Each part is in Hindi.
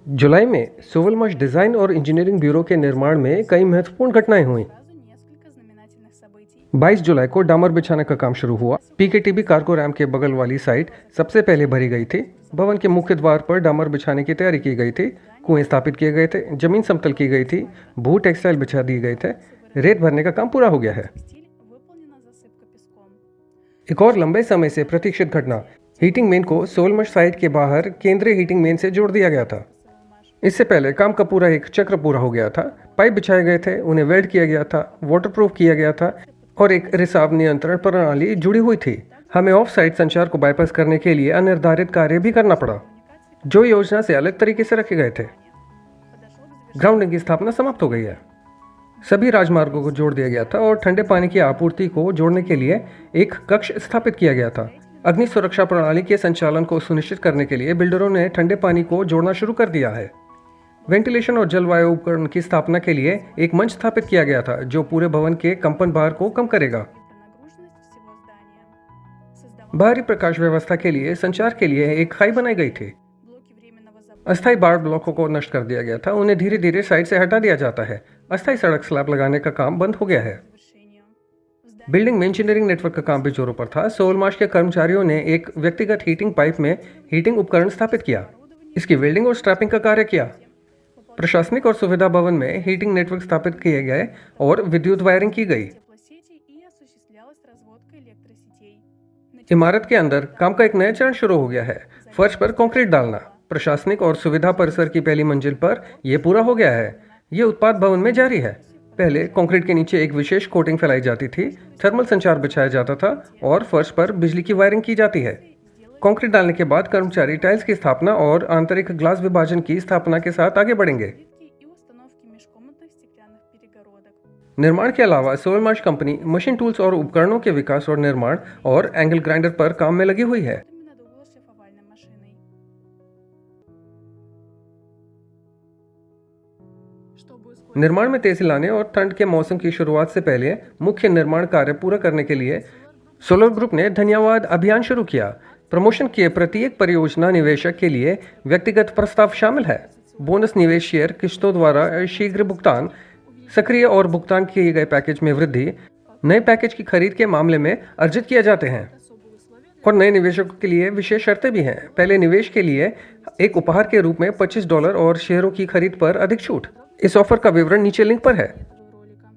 जुलाई में सोवलमाश डिज़ाइन और इंजीनियरिंग ब्यूरो के निर्माण में कई महत्वपूर्ण घटनाएं हुई। Сразу несколько знаменательных событий. 22 जुलाई को डामर बिछाने का काम शुरू हुआ। पीकेटीबी कार्गो रैम के बगल वाली साइट सबसे पहले भरी गई थी। भवन के मुख्य द्वार पर डामर बिछाने की तैयारी की गई थी। कुएं स्थापित किए गए थे, जमीन समतल की गई थी, भू टेक्सटाइल बिछा दिए गए थे। रेत भरने का काम पूरा हो गया है। Стиль выполнена засыпка песком. एक और लंबे समय से प्रतीक्षित घटना, हीटिंग मेन को सोलमश साइट के बाहर केंद्रीय हीटिंग मेन से जोड़ दिया गया था। इससे पहले काम का पूरा एक चक्र पूरा हो गया था। पाइप बिछाए गए थे, उन्हें वेल्ड किया गया था, वाटरप्रूफ किया गया था और एक रिसाव नियंत्रण प्रणाली जुड़ी हुई थी। हमें ऑफ साइट संचार को बाईपास करने के लिए अनिर्धारित कार्य भी करना पड़ा, जो योजना से अलग तरीके से रखे गए थे। ग्राउंडिंग की स्थापना समाप्त हो गई है। सभी राजमार्गों को जोड़ दिया गया था और ठंडे पानी की आपूर्ति को जोड़ने के लिए एक कक्ष स्थापित किया गया था। अग्नि सुरक्षा प्रणाली के संचालन को सुनिश्चित करने के लिए बिल्डरों ने ठंडे पानी को जोड़ना शुरू कर दिया है। वेंटिलेशन और जलवायु उपकरण की स्थापना के लिए एक मंच स्थापित किया गया था, जो पूरे भवन के कंपन भार को कम करेगा। Нагруженность всего здания. Создавал बाहरी प्रकाश व्यवस्था के लिए संचार के लिए एक खाई बनाई गई थी। блоки временного запора. अस्थायी बाढ़ ब्लॉकों को नष्ट कर दिया गया था, उन्हें धीरे धीरे साइड से हटा दिया जाता है। अस्थायी सड़क स्लैब लगाने का काम बंद हो गया है। Завершению. В здании बिल्डिंग में इंजीनियरिंग नेटवर्क का काम भी जोरों पर था। सोलमाश के कर्मचारियों ने एक व्यक्तिगत हीटिंग पाइप में हीटिंग उपकरण स्थापित किया, इसकी वेल्डिंग और स्ट्रैपिंग का कार्य किया। प्रशासनिक और सुविधा भवन में हीटिंग नेटवर्क स्थापित किए गए और विद्युत वायरिंग की गई। теплосети и осуществлялась разводка электросетей. इमारत के अंदर काम का एक नया चरण शुरू हो गया है। फर्श पर कंक्रीट डालना। प्रशासनिक और सुविधा परिसर की पहली मंजिल पर यह पूरा हो गया है। यह उत्पाद भवन में जारी है। पहले कंक्रीट के नीचे एक विशेष कोटिंग फैलाई जाती थी, थर्मल संचार बिछाया जाता था और फर्श पर बिजली की वायरिंग की जाती है। कंक्रीट डालने के बाद कर्मचारी टाइल्स की स्थापना और आंतरिक ग्लास विभाजन की स्थापना के साथ आगे बढ़ेंगे। И установки межкомнатных стеклянных перегородок. निर्माण के अलावा सोलमाश कंपनी मशीन टूल्स और उपकरणों के विकास और निर्माण और एंगल ग्राइंडर पर काम में लगी हुई है। Именно надувала шлифовальной машиной. Чтобы ускорить निर्माण में तेजी लाने और ठंड के मौसम की शुरुआत से पहले मुख्य निर्माण कार्य पूरा करने के लिए सोलर ग्रुप ने धन्यवाद अभियान शुरू किया। प्रमोशन के प्रत्येक परियोजना निवेशक के लिए व्यक्तिगत प्रस्ताव शामिल है। बोनस निवेश शेयर किस्तों द्वारा शीघ्र भुगतान, सक्रिय और भुगतान किए गए पैकेज में वृद्धि, नए पैकेज की खरीद के मामले में अर्जित किए जाते हैं особые условия और नए निवेशकों के लिए विशेष शर्तें भी हैं। पहले निवेश के लिए एक उपहार के रूप में $25 और शेयरों की खरीद पर अधिक छूट। इस ऑफर का विवरण नीचे लिंक पर है। этого ролика.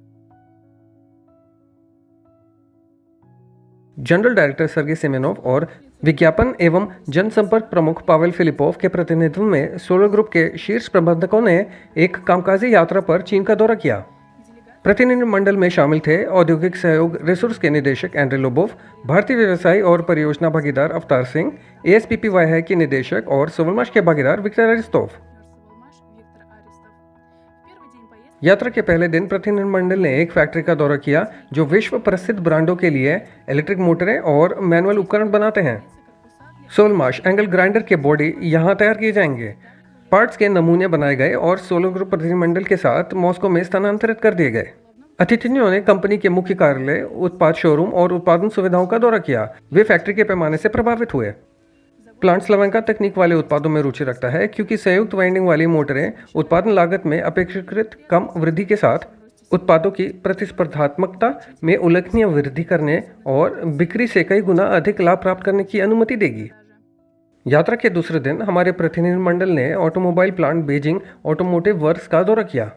जनरल डायरेक्टर सर्गे सेमेनोव और विज्ञापन एवं जनसंपर्क प्रमुख पावेल फिलिपोव के प्रतिनिधित्व में सोलर ग्रुप के शीर्ष प्रबंधकों ने एक कामकाजी यात्रा पर चीन का दौरा किया। प्रतिनिधिमंडल में शामिल थे औद्योगिक सहयोग रिसोर्स के निदेशक एंड्रे लोबोव, भारतीय व्यवसाय और परियोजना भागीदार अवतार सिंह, एएसपीपीवाई के निदेशक और सोलमाश के भागीदार विक्टर अरिस्तोव। Соломаш Виктор Аристов. В первый день поездки यात्रा के पहले दिन प्रतिनिधिमंडल ने एक फैक्ट्री का दौरा किया, जो विश्व प्रसिद्ध ब्रांडों के लिए इलेक्ट्रिक मोटरें और मैनुअल उपकरण बनाते हैं। सोलमाश एंगल ग्राइंडर के बॉडी यहाँ तैयार किए जाएंगे। पार्ट्स के नमूने बनाए गए और सोलर ग्रुप प्रतिनिधिमंडल के साथ मॉस्को में स्थानांतरित कर दिए गए। अतिथियों ने कंपनी के मुख्य कार्यालय, उत्पाद शोरूम और उत्पादन सुविधाओं का दौरा किया। वे फैक्ट्री के पैमाने से प्रभावित हुए। प्लांट स्लावेंका तकनीक वाले उत्पादों में रुचि रखता है, क्योंकि संयुक्त वाइंडिंग वाली मोटरें उत्पादन लागत में अपेक्षाकृत कम वृद्धि के साथ उत्पादों की प्रतिस्पर्धात्मकता में उल्लेखनीय वृद्धि करने और बिक्री से कई गुना अधिक लाभ प्राप्त करने की अनुमति देगी। यात्रा के दूसरे दिन हमारे प्रतिनिधिमंडल ने automobile plant Beijing automotive works का दौरा किया।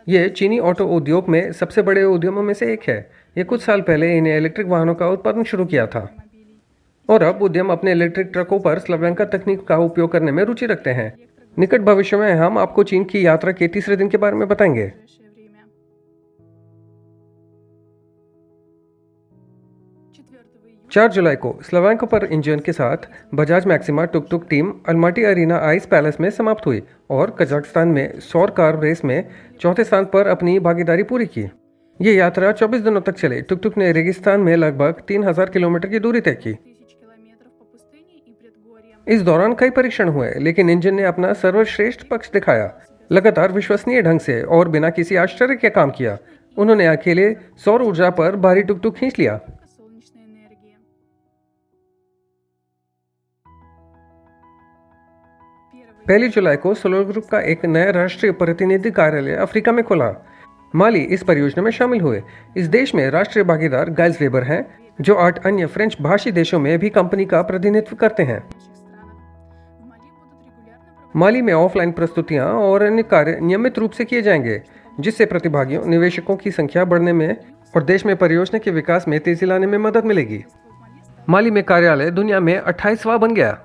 ये चीनी ऑटो उद्योग में सबसे बड़े उद्यमों में से एक है। ये कुछ साल पहले इन्हें इलेक्ट्रिक वाहनों का उत्पादन शुरू किया था और अब उद्यम अपने इलेक्ट्रिक ट्रकों पर स्लावेंका तकनीक का उपयोग करने में रुचि रखते हैं। निकट भविष्य में हम आपको चीन की यात्रा के तीसरे दिन के बारे में बताएंगे। в ближайшее время. 4 июля 4 जुलाई को स्लावेंका पर इंजन के साथ Bajaj Maxima tuk tuk team Almaty Arena Ice Palace में समाप्त हुई और कजाकिस्तान में सौर कार रेस में चौथे स्थान पर अपनी भागीदारी पूरी की। ये यात्रा 24 दिनों तक चली। टुक टुक ने रेगिस्तान में लगभग 3000 किलोमीटर की दूरी तय की। 1000 километров по пустыне и предгорьям. इस दौरान कई परीक्षण हुए, लेकिन इंजन ने अपना सर्वश्रेष्ठ पक्ष दिखाया। लगातार विश्वसनीय ढंग से और बिना किसी आश्चर्य के काम किया। उन्होंने अकेले सौर ऊर्जा पर भारी टुक टुक खींच लिया। Солнечная энергия. 1 जुलाई को सोलर ग्रुप का एक नया राष्ट्रीय प्रतिनिधि कार्यालय अफ्रीका में खुला। माली इस परियोजना में शामिल हुए। इस देश में राष्ट्रीय भागीदार गाइल्स वेबर हैं, जो 8 अन्य फ्रेंच भाषी देशों में भी कंपनी का प्रतिनिधित्व करते हैं। माली में ऑफलाइन प्रस्तुतियां और अन्य कार्य नियमित रूप से किए जाएंगे, जिससे प्रतिभागियों, निवेशकों की संख्या बढ़ने में और देश में परियोजना के विकास में तेजी लाने में मदद मिलेगी। माली में कार्यालय दुनिया में 28वां बन गया।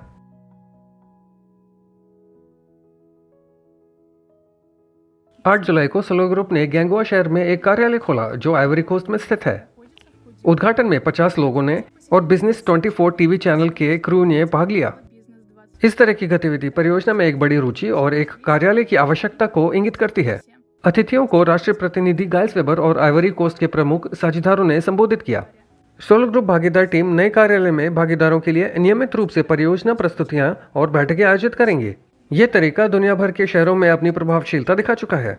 8 जुलाई को सोलर ग्रुप ने गैंगवा शहर में एक कार्यालय खोला, जो आइवरी कोस्ट में स्थित है। उद्घाटन में 50 लोगों ने और बिजनेस 24 टीवी चैनल के क्रू ने भाग लिया। इस तरह की गतिविधि परियोजना में एक बड़ी रुचि और एक कार्यालय की आवश्यकता को इंगित करती है। अतिथियों को राष्ट्रीय प्रतिनिधि गाइल्स वेबर और आइवरी कोस्ट के प्रमुख साझेदारों ने संबोधित किया। सोलर ग्रुप भागीदार टीम नए कार्यालय में भागीदारों के लिए नियमित रूप से परियोजना प्रस्तुतियां और बैठकें आयोजित करेंगे। ये तरीका दुनिया भर के शहरों में अपनी प्रभावशीलता दिखा चुका है।